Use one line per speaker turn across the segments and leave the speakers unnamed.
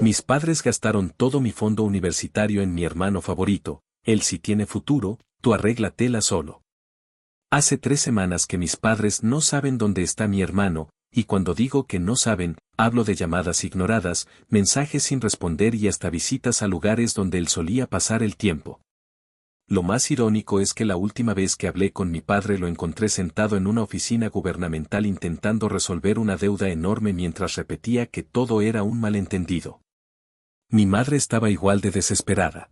Mis padres gastaron todo mi fondo universitario en mi hermano favorito, él sí tiene futuro, tú arréglatela solo. Hace 3 semanas que mis padres no saben dónde está mi hermano, y cuando digo que no saben, hablo de llamadas ignoradas, mensajes sin responder y hasta visitas a lugares donde él solía pasar el tiempo. Lo más irónico es que la última vez que hablé con mi padre lo encontré sentado en una oficina gubernamental intentando resolver una deuda enorme mientras repetía que todo era un malentendido. Mi madre estaba igual de desesperada.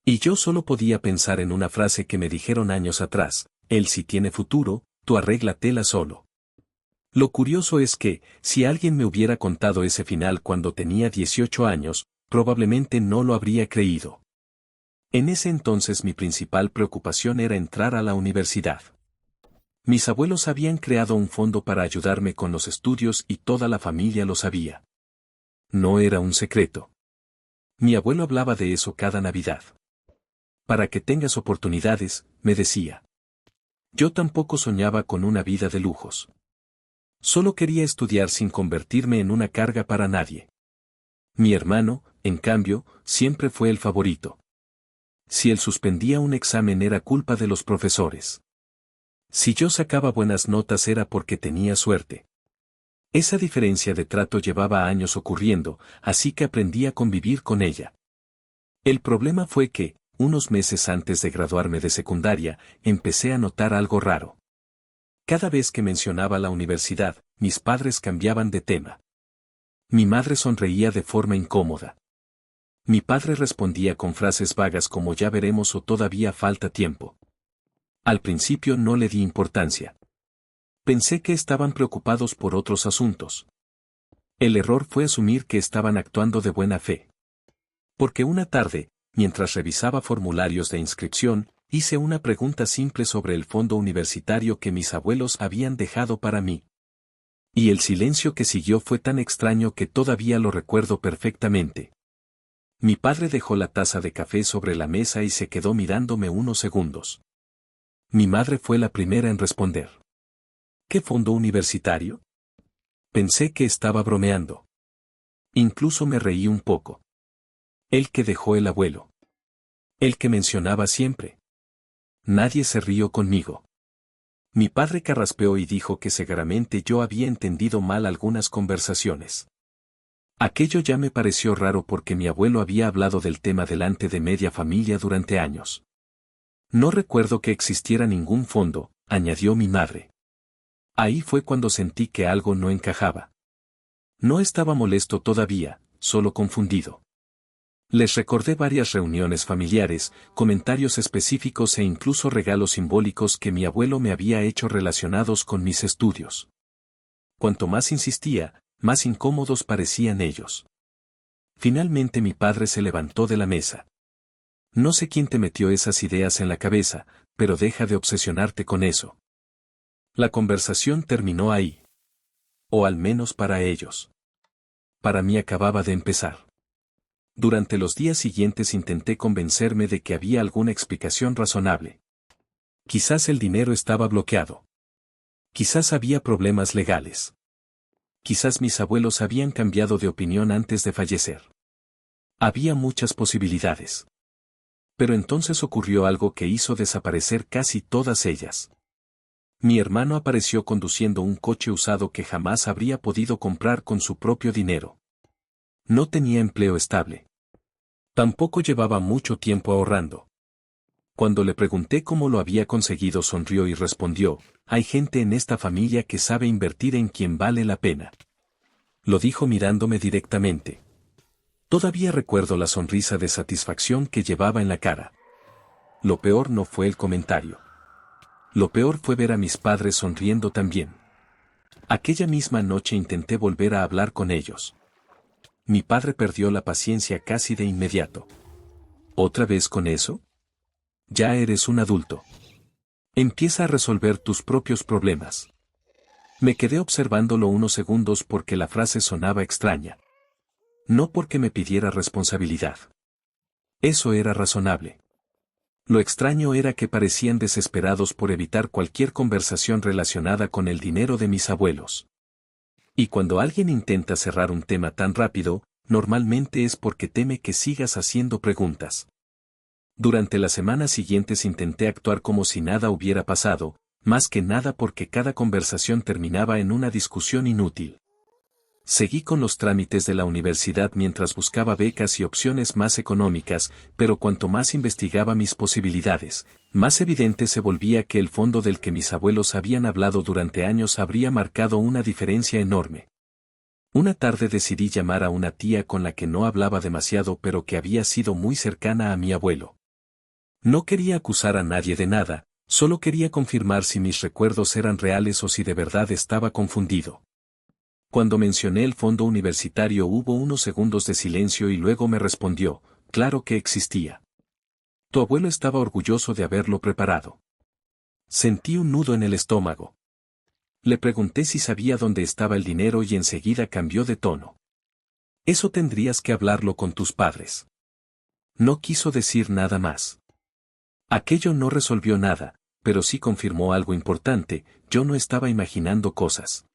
Y yo solo podía pensar en una frase que me dijeron años atrás, él sí tiene futuro, tú arréglatela solo. Lo curioso es que, si alguien me hubiera contado ese final cuando tenía 18 años, probablemente no lo habría creído. En ese entonces mi principal preocupación era entrar a la universidad. Mis abuelos habían creado un fondo para ayudarme con los estudios y toda la familia lo sabía. No era un secreto. Mi abuelo hablaba de eso cada Navidad. Para que tengas oportunidades, me decía. Yo tampoco soñaba con una vida de lujos. Solo quería estudiar sin convertirme en una carga para nadie. Mi hermano, en cambio, siempre fue el favorito. Si él suspendía un examen era culpa de los profesores. Si yo sacaba buenas notas era porque tenía suerte. Esa diferencia de trato llevaba años ocurriendo, así que aprendí a convivir con ella. El problema fue que, unos meses antes de graduarme de secundaria, empecé a notar algo raro. Cada vez que mencionaba la universidad, mis padres cambiaban de tema. Mi madre sonreía de forma incómoda. Mi padre respondía con frases vagas como ya veremos o todavía falta tiempo. Al principio no le di importancia. Pensé que estaban preocupados por otros asuntos. El error fue asumir que estaban actuando de buena fe. Porque una tarde, mientras revisaba formularios de inscripción, hice una pregunta simple sobre el fondo universitario que mis abuelos habían dejado para mí. Y el silencio que siguió fue tan extraño que todavía lo recuerdo perfectamente. Mi padre dejó la taza de café sobre la mesa y se quedó mirándome unos segundos. Mi madre fue la primera en responder. ¿Qué fondo universitario? Pensé que estaba bromeando. Incluso me reí un poco. El que dejó el abuelo. El que mencionaba siempre. Nadie se rió conmigo. Mi padre carraspeó y dijo que seguramente yo había entendido mal algunas conversaciones. Aquello ya me pareció raro porque mi abuelo había hablado del tema delante de media familia durante años. No recuerdo que existiera ningún fondo, añadió mi madre. Ahí fue cuando sentí que algo no encajaba. No estaba molesto todavía, solo confundido. Les recordé varias reuniones familiares, comentarios específicos e incluso regalos simbólicos que mi abuelo me había hecho relacionados con mis estudios. Cuanto más insistía, más incómodos parecían ellos. Finalmente mi padre se levantó de la mesa. No sé quién te metió esas ideas en la cabeza, pero deja de obsesionarte con eso. La conversación terminó ahí. O al menos para ellos. Para mí acababa de empezar. Durante los días siguientes intenté convencerme de que había alguna explicación razonable. Quizás el dinero estaba bloqueado. Quizás había problemas legales. Quizás mis abuelos habían cambiado de opinión antes de fallecer. Había muchas posibilidades. Pero entonces ocurrió algo que hizo desaparecer casi todas ellas. Mi hermano apareció conduciendo un coche usado que jamás habría podido comprar con su propio dinero. No tenía empleo estable. Tampoco llevaba mucho tiempo ahorrando. Cuando le pregunté cómo lo había conseguido sonrió y respondió, hay gente en esta familia que sabe invertir en quien vale la pena. Lo dijo mirándome directamente. Todavía recuerdo la sonrisa de satisfacción que llevaba en la cara. Lo peor no fue el comentario. Lo peor fue ver a mis padres sonriendo también. Aquella misma noche intenté volver a hablar con ellos. Mi padre perdió la paciencia casi de inmediato. ¿Otra vez con eso? Ya eres un adulto. Empieza a resolver tus propios problemas. Me quedé observándolo unos segundos porque la frase sonaba extraña. No porque me pidiera responsabilidad. Eso era razonable. Lo extraño era que parecían desesperados por evitar cualquier conversación relacionada con el dinero de mis abuelos. Y cuando alguien intenta cerrar un tema tan rápido, normalmente es porque teme que sigas haciendo preguntas. Durante las semanas siguientes intenté actuar como si nada hubiera pasado, más que nada porque cada conversación terminaba en una discusión inútil. Seguí con los trámites de la universidad mientras buscaba becas y opciones más económicas, pero cuanto más investigaba mis posibilidades, más evidente se volvía que el fondo del que mis abuelos habían hablado durante años habría marcado una diferencia enorme. Una tarde decidí llamar a una tía con la que no hablaba demasiado pero que había sido muy cercana a mi abuelo. No quería acusar a nadie de nada, solo quería confirmar si mis recuerdos eran reales o si de verdad estaba confundido. Cuando mencioné el fondo universitario hubo unos segundos de silencio y luego me respondió, claro que existía. Tu abuelo estaba orgulloso de haberlo preparado. Sentí un nudo en el estómago. Le pregunté si sabía dónde estaba el dinero y enseguida cambió de tono. Eso tendrías que hablarlo con tus padres. No quiso decir nada más. Aquello no resolvió nada, pero sí confirmó algo importante, yo no estaba imaginando cosas.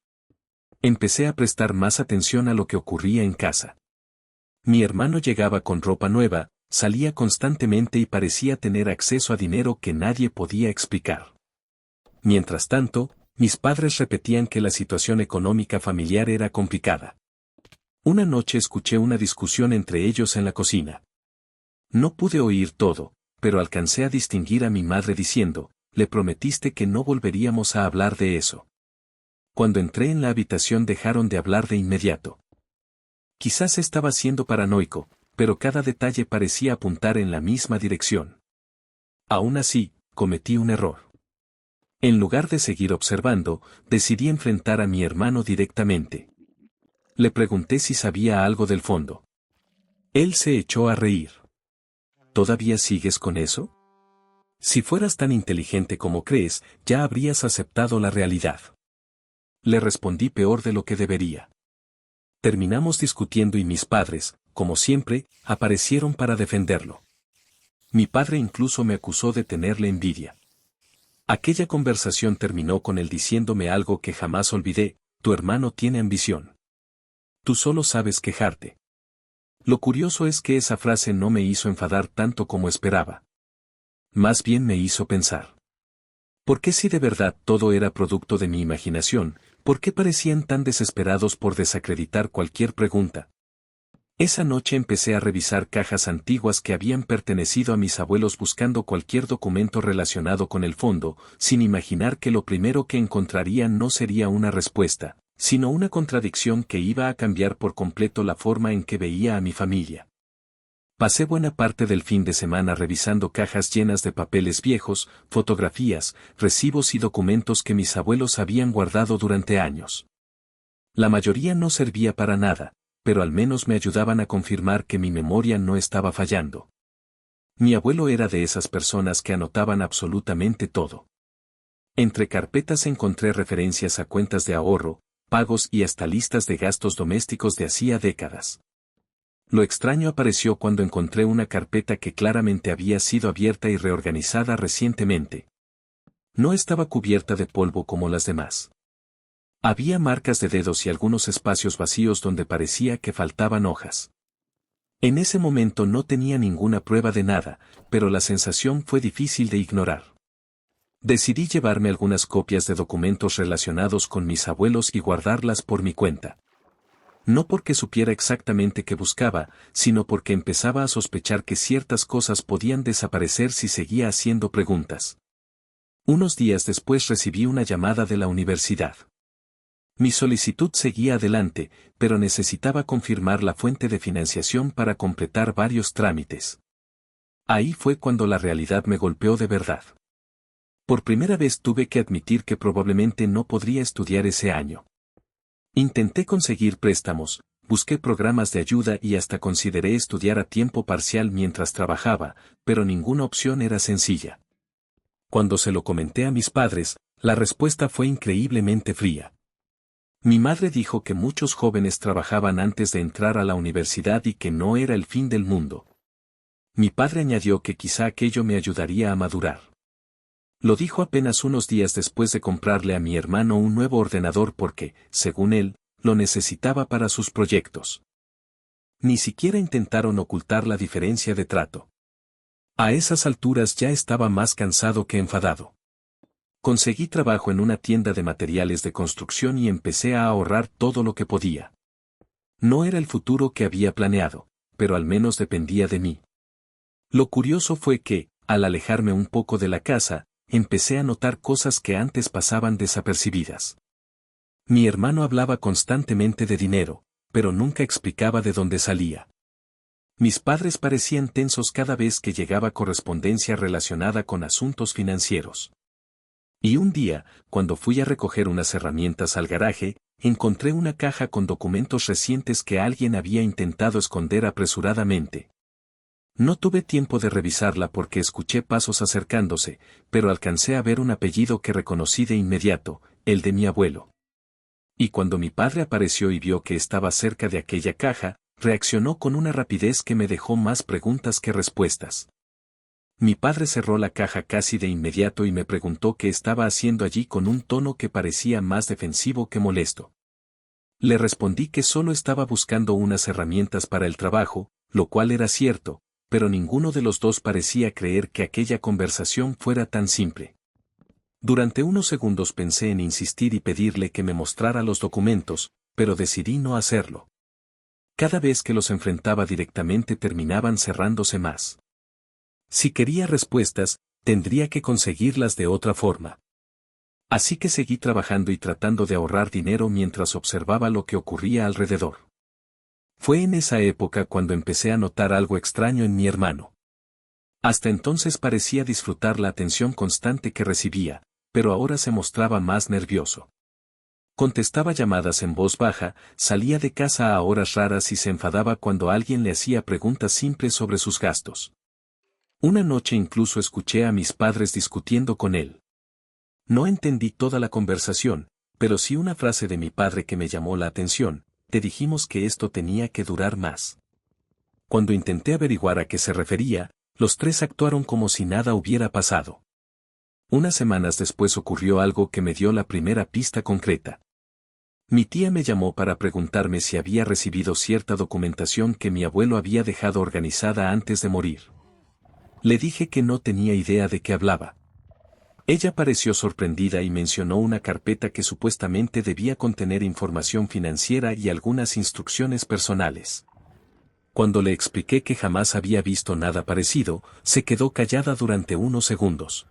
Empecé a prestar más atención a lo que ocurría en casa. Mi hermano llegaba con ropa nueva, salía constantemente y parecía tener acceso a dinero que nadie podía explicar. Mientras tanto, mis padres repetían que la situación económica familiar era complicada. Una noche escuché una discusión entre ellos en la cocina. No pude oír todo, pero alcancé a distinguir a mi madre diciendo, le prometiste que no volveríamos a hablar de eso. Cuando entré en la habitación dejaron de hablar de inmediato. Quizás estaba siendo paranoico, pero cada detalle parecía apuntar en la misma dirección. Aún así, cometí un error. En lugar de seguir observando, decidí enfrentar a mi hermano directamente. Le pregunté si sabía algo del fondo. Él se echó a reír. ¿Todavía sigues con eso? Si fueras tan inteligente como crees, ya habrías aceptado la realidad. Le respondí peor de lo que debería. Terminamos discutiendo y mis padres, como siempre, aparecieron para defenderlo. Mi padre incluso me acusó de tenerle envidia. Aquella conversación terminó con él diciéndome algo que jamás olvidé, tu hermano tiene ambición. Tú solo sabes quejarte. Lo curioso es que esa frase no me hizo enfadar tanto como esperaba. Más bien me hizo pensar. ¿Por qué si de verdad todo era producto de mi imaginación, por qué parecían tan desesperados por desacreditar cualquier pregunta? Esa noche empecé a revisar cajas antiguas que habían pertenecido a mis abuelos buscando cualquier documento relacionado con el fondo, sin imaginar que lo primero que encontraría no sería una respuesta, sino una contradicción que iba a cambiar por completo la forma en que veía a mi familia. Pasé buena parte del fin de semana revisando cajas llenas de papeles viejos, fotografías, recibos y documentos que mis abuelos habían guardado durante años. La mayoría no servía para nada, pero al menos me ayudaban a confirmar que mi memoria no estaba fallando. Mi abuelo era de esas personas que anotaban absolutamente todo. Entre carpetas encontré referencias a cuentas de ahorro, pagos y hasta listas de gastos domésticos de hacía décadas. Lo extraño apareció cuando encontré una carpeta que claramente había sido abierta y reorganizada recientemente. No estaba cubierta de polvo como las demás. Había marcas de dedos y algunos espacios vacíos donde parecía que faltaban hojas. En ese momento no tenía ninguna prueba de nada, pero la sensación fue difícil de ignorar. Decidí llevarme algunas copias de documentos relacionados con mis abuelos y guardarlas por mi cuenta. No porque supiera exactamente qué buscaba, sino porque empezaba a sospechar que ciertas cosas podían desaparecer si seguía haciendo preguntas. Unos días después recibí una llamada de la universidad. Mi solicitud seguía adelante, pero necesitaba confirmar la fuente de financiación para completar varios trámites. Ahí fue cuando la realidad me golpeó de verdad. Por primera vez tuve que admitir que probablemente no podría estudiar ese año. Intenté conseguir préstamos, busqué programas de ayuda y hasta consideré estudiar a tiempo parcial mientras trabajaba, pero ninguna opción era sencilla. Cuando se lo comenté a mis padres, la respuesta fue increíblemente fría. Mi madre dijo que muchos jóvenes trabajaban antes de entrar a la universidad y que no era el fin del mundo. Mi padre añadió que quizá aquello me ayudaría a madurar. Lo dijo apenas unos días después de comprarle a mi hermano un nuevo ordenador porque, según él, lo necesitaba para sus proyectos. Ni siquiera intentaron ocultar la diferencia de trato. A esas alturas ya estaba más cansado que enfadado. Conseguí trabajo en una tienda de materiales de construcción y empecé a ahorrar todo lo que podía. No era el futuro que había planeado, pero al menos dependía de mí. Lo curioso fue que, al alejarme un poco de la casa, empecé a notar cosas que antes pasaban desapercibidas. Mi hermano hablaba constantemente de dinero, pero nunca explicaba de dónde salía. Mis padres parecían tensos cada vez que llegaba correspondencia relacionada con asuntos financieros. Y un día, cuando fui a recoger unas herramientas al garaje, encontré una caja con documentos recientes que alguien había intentado esconder apresuradamente. No tuve tiempo de revisarla porque escuché pasos acercándose, pero alcancé a ver un apellido que reconocí de inmediato, el de mi abuelo. Y cuando mi padre apareció y vio que estaba cerca de aquella caja, reaccionó con una rapidez que me dejó más preguntas que respuestas. Mi padre cerró la caja casi de inmediato y me preguntó qué estaba haciendo allí con un tono que parecía más defensivo que molesto. Le respondí que solo estaba buscando unas herramientas para el trabajo, lo cual era cierto, pero ninguno de los dos parecía creer que aquella conversación fuera tan simple. Durante unos segundos pensé en insistir y pedirle que me mostrara los documentos, pero decidí no hacerlo. Cada vez que los enfrentaba directamente terminaban cerrándose más. Si quería respuestas, tendría que conseguirlas de otra forma. Así que seguí trabajando y tratando de ahorrar dinero mientras observaba lo que ocurría alrededor. Fue en esa época cuando empecé a notar algo extraño en mi hermano. Hasta entonces parecía disfrutar la atención constante que recibía, pero ahora se mostraba más nervioso. Contestaba llamadas en voz baja, salía de casa a horas raras y se enfadaba cuando alguien le hacía preguntas simples sobre sus gastos. Una noche incluso escuché a mis padres discutiendo con él. No entendí toda la conversación, pero sí una frase de mi padre que me llamó la atención: te dijimos que esto tenía que durar más. Cuando intenté averiguar a qué se refería, los tres actuaron como si nada hubiera pasado. Unas semanas después ocurrió algo que me dio la primera pista concreta. Mi tía me llamó para preguntarme si había recibido cierta documentación que mi abuelo había dejado organizada antes de morir. Le dije que no tenía idea de qué hablaba. Ella pareció sorprendida y mencionó una carpeta que supuestamente debía contener información financiera y algunas instrucciones personales. Cuando le expliqué que jamás había visto nada parecido, se quedó callada durante unos segundos.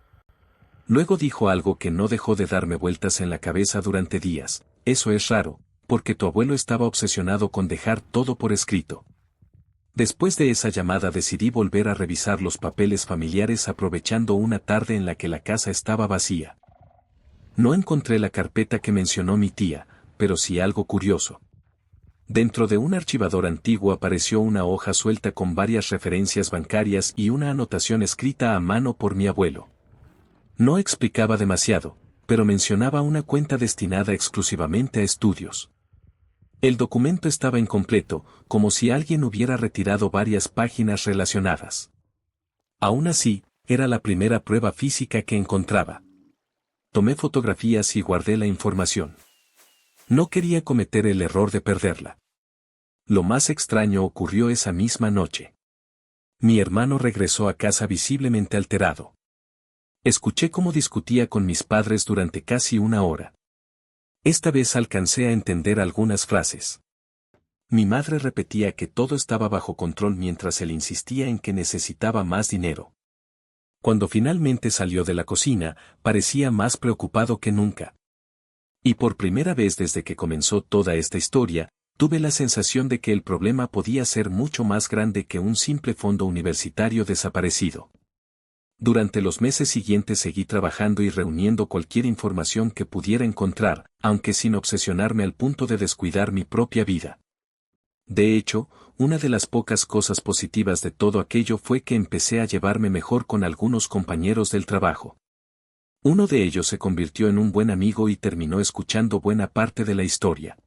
Luego dijo algo que no dejó de darme vueltas en la cabeza durante días: eso es raro, porque tu abuelo estaba obsesionado con dejar todo por escrito. Después de esa llamada decidí volver a revisar los papeles familiares aprovechando una tarde en la que la casa estaba vacía. No encontré la carpeta que mencionó mi tía, pero sí algo curioso. Dentro de un archivador antiguo apareció una hoja suelta con varias referencias bancarias y una anotación escrita a mano por mi abuelo. No explicaba demasiado, pero mencionaba una cuenta destinada exclusivamente a estudios. El documento estaba incompleto, como si alguien hubiera retirado varias páginas relacionadas. Aún así, era la primera prueba física que encontraba. Tomé fotografías y guardé la información. No quería cometer el error de perderla. Lo más extraño ocurrió esa misma noche. Mi hermano regresó a casa visiblemente alterado. Escuché cómo discutía con mis padres durante casi una hora. Esta vez alcancé a entender algunas frases. Mi madre repetía que todo estaba bajo control mientras él insistía en que necesitaba más dinero. Cuando finalmente salió de la cocina, parecía más preocupado que nunca. Y por primera vez desde que comenzó toda esta historia, tuve la sensación de que el problema podía ser mucho más grande que un simple fondo universitario desaparecido. Durante los meses siguientes seguí trabajando y reuniendo cualquier información que pudiera encontrar, aunque sin obsesionarme al punto de descuidar mi propia vida. De hecho, una de las pocas cosas positivas de todo aquello fue que empecé a llevarme mejor con algunos compañeros del trabajo. Uno de ellos se convirtió en un buen amigo y terminó escuchando buena parte de la historia.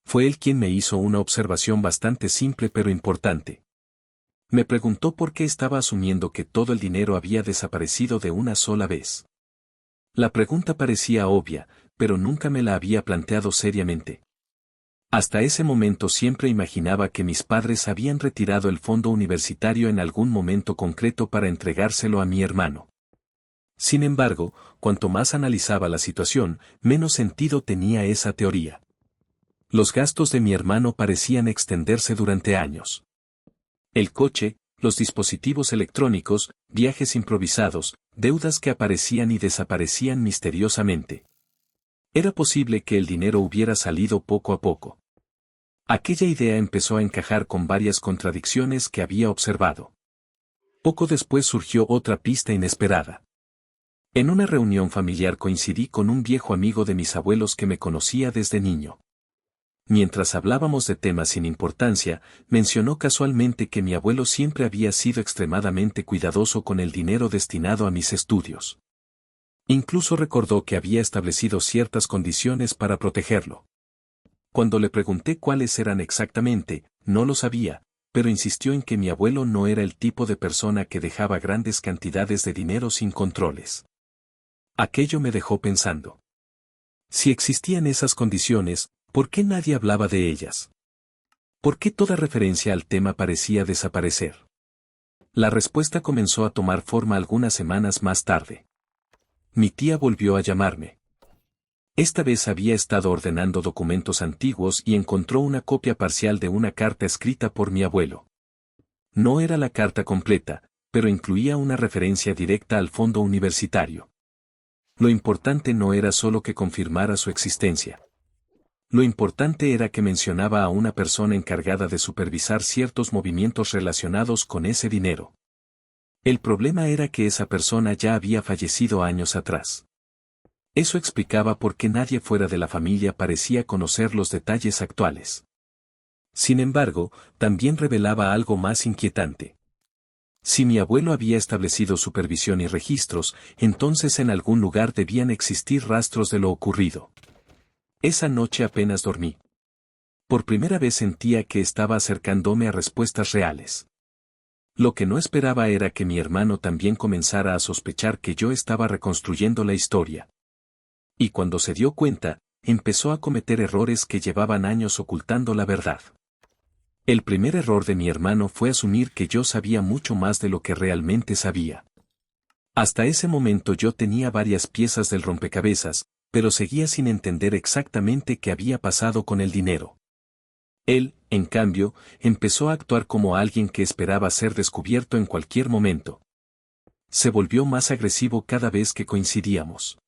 Fue él quien me hizo una observación bastante simple pero importante. Me preguntó por qué estaba asumiendo que todo el dinero había desaparecido de una sola vez. La pregunta parecía obvia, pero nunca me la había planteado seriamente. Hasta ese momento siempre imaginaba que mis padres habían retirado el fondo universitario en algún momento concreto para entregárselo a mi hermano. Sin embargo, cuanto más analizaba la situación, menos sentido tenía esa teoría. Los gastos de mi hermano parecían extenderse durante años. El coche, los dispositivos electrónicos, viajes improvisados, deudas que aparecían y desaparecían misteriosamente. Era posible que el dinero hubiera salido poco a poco. Aquella idea empezó a encajar con varias contradicciones que había observado. Poco después surgió otra pista inesperada. En una reunión familiar coincidí con un viejo amigo de mis abuelos que me conocía desde niño. Mientras hablábamos de temas sin importancia, mencionó casualmente que mi abuelo siempre había sido extremadamente cuidadoso con el dinero destinado a mis estudios. Incluso recordó que había establecido ciertas condiciones para protegerlo. Cuando le pregunté cuáles eran exactamente, no lo sabía, pero insistió en que mi abuelo no era el tipo de persona que dejaba grandes cantidades de dinero sin controles. Aquello me dejó pensando. Si existían esas condiciones, ¿por qué nadie hablaba de ellas? ¿Por qué toda referencia al tema parecía desaparecer? La respuesta comenzó a tomar forma algunas semanas más tarde. Mi tía volvió a llamarme. Esta vez había estado ordenando documentos antiguos y encontró una copia parcial de una carta escrita por mi abuelo. No era la carta completa, pero incluía una referencia directa al fondo universitario. Lo importante no era solo que confirmara su existencia. Lo importante era que mencionaba a una persona encargada de supervisar ciertos movimientos relacionados con ese dinero. El problema era que esa persona ya había fallecido años atrás. Eso explicaba por qué nadie fuera de la familia parecía conocer los detalles actuales. Sin embargo, también revelaba algo más inquietante. Si mi abuelo había establecido supervisión y registros, entonces en algún lugar debían existir rastros de lo ocurrido. Esa noche apenas dormí. Por primera vez sentía que estaba acercándome a respuestas reales. Lo que no esperaba era que mi hermano también comenzara a sospechar que yo estaba reconstruyendo la historia. Y cuando se dio cuenta, empezó a cometer errores que llevaban años ocultando la verdad. El primer error de mi hermano fue asumir que yo sabía mucho más de lo que realmente sabía. Hasta ese momento yo tenía varias piezas del rompecabezas, pero seguía sin entender exactamente qué había pasado con el dinero. Él, en cambio, empezó a actuar como alguien que esperaba ser descubierto en cualquier momento. Se volvió más agresivo cada vez que coincidíamos.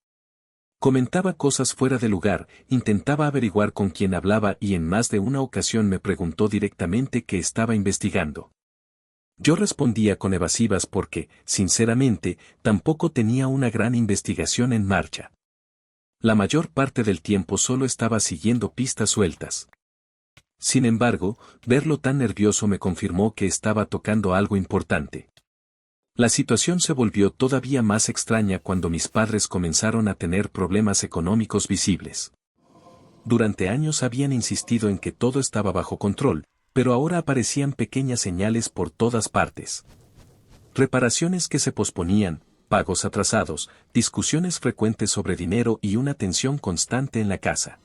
Comentaba cosas fuera de lugar, intentaba averiguar con quién hablaba y en más de una ocasión me preguntó directamente qué estaba investigando. Yo respondía con evasivas porque, sinceramente, tampoco tenía una gran investigación en marcha. La mayor parte del tiempo solo estaba siguiendo pistas sueltas. Sin embargo, verlo tan nervioso me confirmó que estaba tocando algo importante. La situación se volvió todavía más extraña cuando mis padres comenzaron a tener problemas económicos visibles. Durante años habían insistido en que todo estaba bajo control, pero ahora aparecían pequeñas señales por todas partes. Reparaciones que se posponían, pagos atrasados, discusiones frecuentes sobre dinero y una tensión constante en la casa.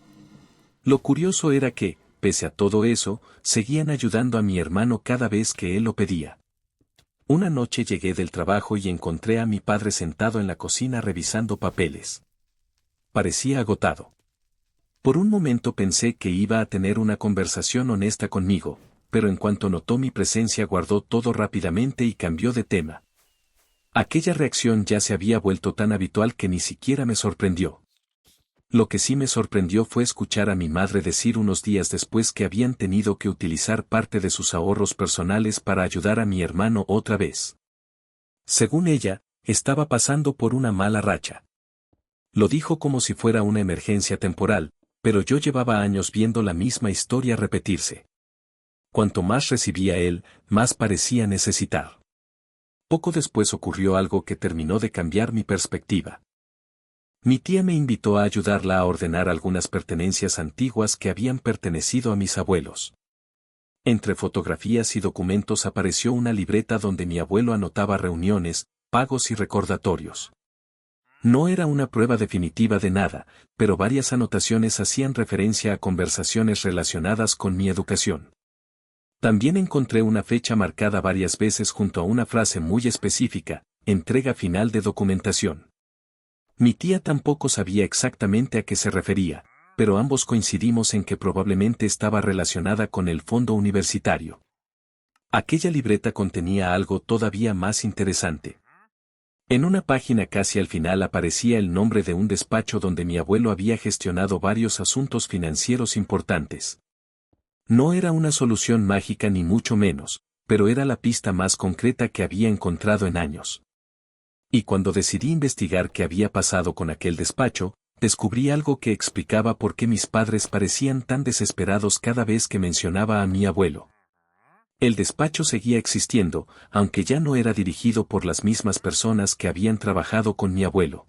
Lo curioso era que, pese a todo eso, seguían ayudando a mi hermano cada vez que él lo pedía. Una noche llegué del trabajo y encontré a mi padre sentado en la cocina revisando papeles. Parecía agotado. Por un momento pensé que iba a tener una conversación honesta conmigo, pero en cuanto notó mi presencia guardó todo rápidamente y cambió de tema. Aquella reacción ya se había vuelto tan habitual que ni siquiera me sorprendió. Lo que sí me sorprendió fue escuchar a mi madre decir unos días después que habían tenido que utilizar parte de sus ahorros personales para ayudar a mi hermano otra vez. Según ella, estaba pasando por una mala racha. Lo dijo como si fuera una emergencia temporal, pero yo llevaba años viendo la misma historia repetirse. Cuanto más recibía él, más parecía necesitar. Poco después ocurrió algo que terminó de cambiar mi perspectiva. Mi tía me invitó a ayudarla a ordenar algunas pertenencias antiguas que habían pertenecido a mis abuelos. Entre fotografías y documentos apareció una libreta donde mi abuelo anotaba reuniones, pagos y recordatorios. No era una prueba definitiva de nada, pero varias anotaciones hacían referencia a conversaciones relacionadas con mi educación. También encontré una fecha marcada varias veces junto a una frase muy específica, entrega final de documentación. Mi tía tampoco sabía exactamente a qué se refería, pero ambos coincidimos en que probablemente estaba relacionada con el fondo universitario. Aquella libreta contenía algo todavía más interesante. En una página casi al final aparecía el nombre de un despacho donde mi abuelo había gestionado varios asuntos financieros importantes. No era una solución mágica ni mucho menos, pero era la pista más concreta que había encontrado en años. Y cuando decidí investigar qué había pasado con aquel despacho, descubrí algo que explicaba por qué mis padres parecían tan desesperados cada vez que mencionaba a mi abuelo. El despacho seguía existiendo, aunque ya no era dirigido por las mismas personas que habían trabajado con mi abuelo.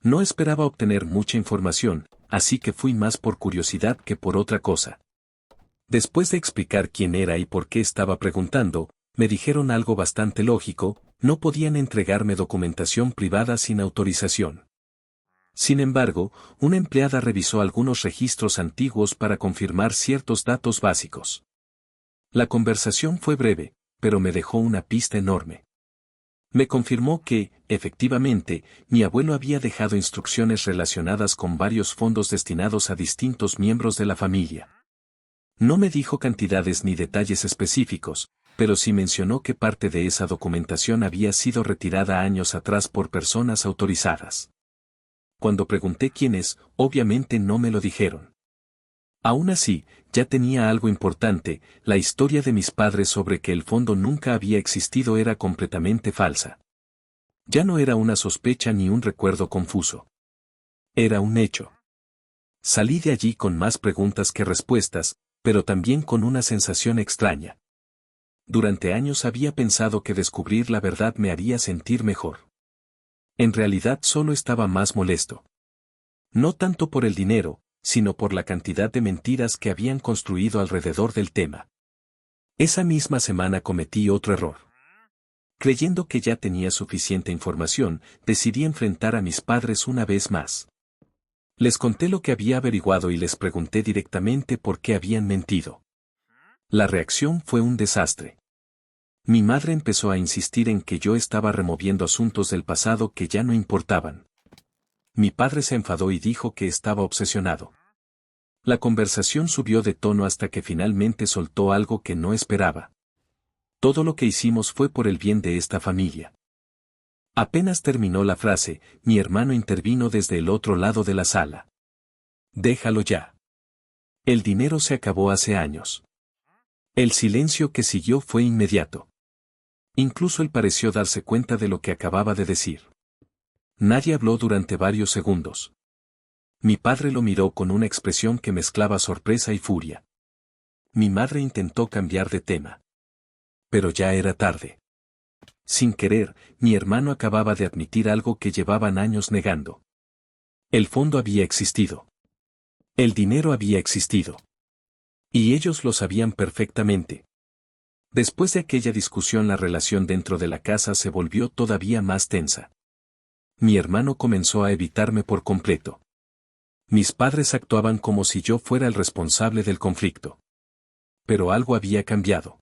No esperaba obtener mucha información, así que fui más por curiosidad que por otra cosa. Después de explicar quién era y por qué estaba preguntando, me dijeron algo bastante lógico: no podían entregarme documentación privada sin autorización. Sin embargo, una empleada revisó algunos registros antiguos para confirmar ciertos datos básicos. La conversación fue breve, pero me dejó una pista enorme. Me confirmó que, efectivamente, mi abuelo había dejado instrucciones relacionadas con varios fondos destinados a distintos miembros de la familia. No me dijo cantidades ni detalles específicos, pero sí mencionó que parte de esa documentación había sido retirada años atrás por personas autorizadas. Cuando pregunté quiénes, obviamente no me lo dijeron. Aún así, ya tenía algo importante: la historia de mis padres sobre que el fondo nunca había existido era completamente falsa. Ya no era una sospecha ni un recuerdo confuso. Era un hecho. Salí de allí con más preguntas que respuestas, pero también con una sensación extraña. Durante años había pensado que descubrir la verdad me haría sentir mejor. En realidad solo estaba más molesto. No tanto por el dinero, sino por la cantidad de mentiras que habían construido alrededor del tema. Esa misma semana cometí otro error. Creyendo que ya tenía suficiente información, decidí enfrentar a mis padres una vez más. Les conté lo que había averiguado y les pregunté directamente por qué habían mentido. La reacción fue un desastre. Mi madre empezó a insistir en que yo estaba removiendo asuntos del pasado que ya no importaban. Mi padre se enfadó y dijo que estaba obsesionado. La conversación subió de tono hasta que finalmente soltó algo que no esperaba. Todo lo que hicimos fue por el bien de esta familia. Apenas terminó la frase, mi hermano intervino desde el otro lado de la sala. Déjalo ya. El dinero se acabó hace años. El silencio que siguió fue inmediato. Incluso él pareció darse cuenta de lo que acababa de decir. Nadie habló durante varios segundos. Mi padre lo miró con una expresión que mezclaba sorpresa y furia. Mi madre intentó cambiar de tema. Pero ya era tarde. Sin querer, mi hermano acababa de admitir algo que llevaban años negando. El fondo había existido. El dinero había existido. Y ellos lo sabían perfectamente. Después de aquella discusión, la relación dentro de la casa se volvió todavía más tensa. Mi hermano comenzó a evitarme por completo. Mis padres actuaban como si yo fuera el responsable del conflicto. Pero algo había cambiado.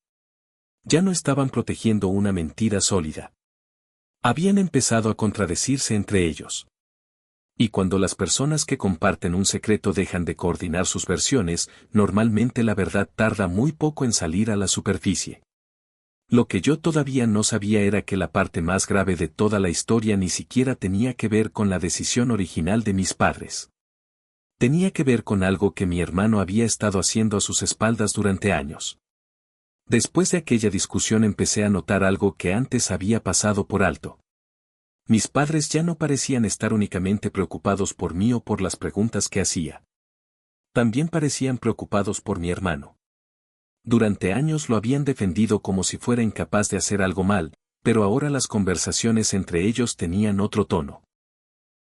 Ya no estaban protegiendo una mentira sólida. Habían empezado a contradecirse entre ellos. Y cuando las personas que comparten un secreto dejan de coordinar sus versiones, normalmente la verdad tarda muy poco en salir a la superficie. Lo que yo todavía no sabía era que la parte más grave de toda la historia ni siquiera tenía que ver con la decisión original de mis padres. Tenía que ver con algo que mi hermano había estado haciendo a sus espaldas durante años. Después de aquella discusión empecé a notar algo que antes había pasado por alto. Mis padres ya no parecían estar únicamente preocupados por mí o por las preguntas que hacía. También parecían preocupados por mi hermano. Durante años lo habían defendido como si fuera incapaz de hacer algo mal, pero ahora las conversaciones entre ellos tenían otro tono.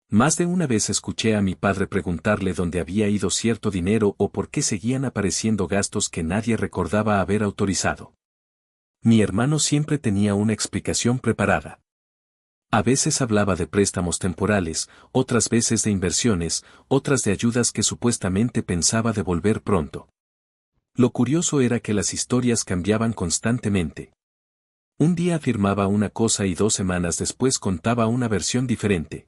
Más de una vez escuché a mi padre preguntarle dónde había ido cierto dinero o por qué seguían apareciendo gastos que nadie recordaba haber autorizado. Mi hermano siempre tenía una explicación preparada. A veces hablaba de préstamos temporales, otras veces de inversiones, otras de ayudas que supuestamente pensaba devolver pronto. Lo curioso era que las historias cambiaban constantemente. Un día afirmaba una cosa y 2 semanas después contaba una versión diferente.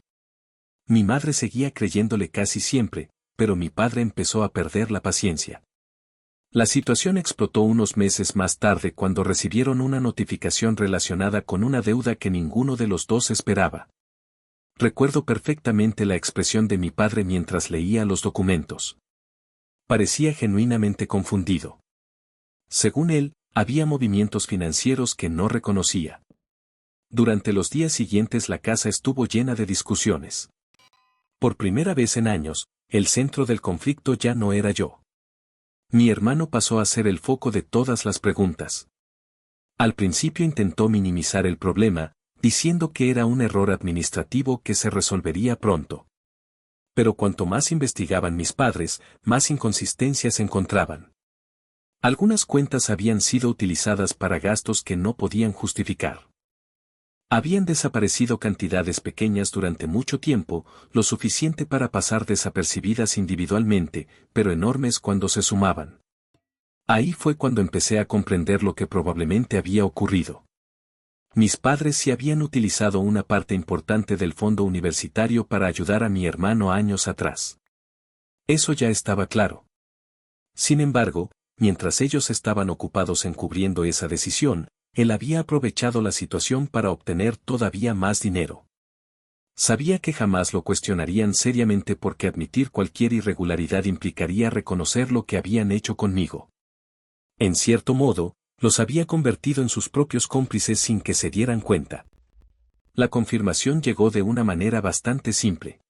Mi madre seguía creyéndole casi siempre, pero mi padre empezó a perder la paciencia. La situación explotó unos meses más tarde cuando recibieron una notificación relacionada con una deuda que ninguno de los dos esperaba. Recuerdo perfectamente la expresión de mi padre mientras leía los documentos. Parecía genuinamente confundido. Según él, había movimientos financieros que no reconocía. Durante los días siguientes la casa estuvo llena de discusiones. Por primera vez en años, el centro del conflicto ya no era yo. Mi hermano pasó a ser el foco de todas las preguntas. Al principio intentó minimizar el problema, diciendo que era un error administrativo que se resolvería pronto. Pero cuanto más investigaban mis padres, más inconsistencias encontraban. Algunas cuentas habían sido utilizadas para gastos que no podían justificar. Habían desaparecido cantidades pequeñas durante mucho tiempo, lo suficiente para pasar desapercibidas individualmente, pero enormes cuando se sumaban. Ahí fue cuando empecé a comprender lo que probablemente había ocurrido. Mis padres sí habían utilizado una parte importante del fondo universitario para ayudar a mi hermano años atrás. Eso ya estaba claro. Sin embargo, mientras ellos estaban ocupados encubriendo esa decisión, él había aprovechado la situación para obtener todavía más dinero. Sabía que jamás lo cuestionarían seriamente porque admitir cualquier irregularidad implicaría reconocer lo que habían hecho conmigo. En cierto modo, los había convertido en sus propios cómplices sin que se dieran cuenta. La confirmación llegó de una manera bastante simple.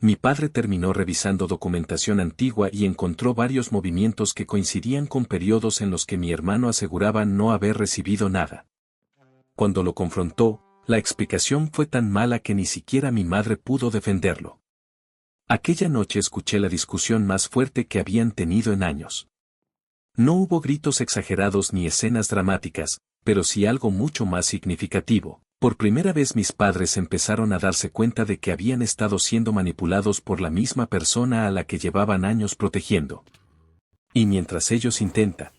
Mi padre terminó revisando documentación antigua y encontró varios movimientos que coincidían con periodos en los que mi hermano aseguraba no haber recibido nada. Cuando lo confrontó, la explicación fue tan mala que ni siquiera mi madre pudo defenderlo. Aquella noche escuché la discusión más fuerte que habían tenido en años. No hubo gritos exagerados ni escenas dramáticas, pero sí algo mucho más significativo. Por primera vez mis padres empezaron a darse cuenta de que habían estado siendo manipulados por la misma persona a la que llevaban años protegiendo. Y mientras ellos intentan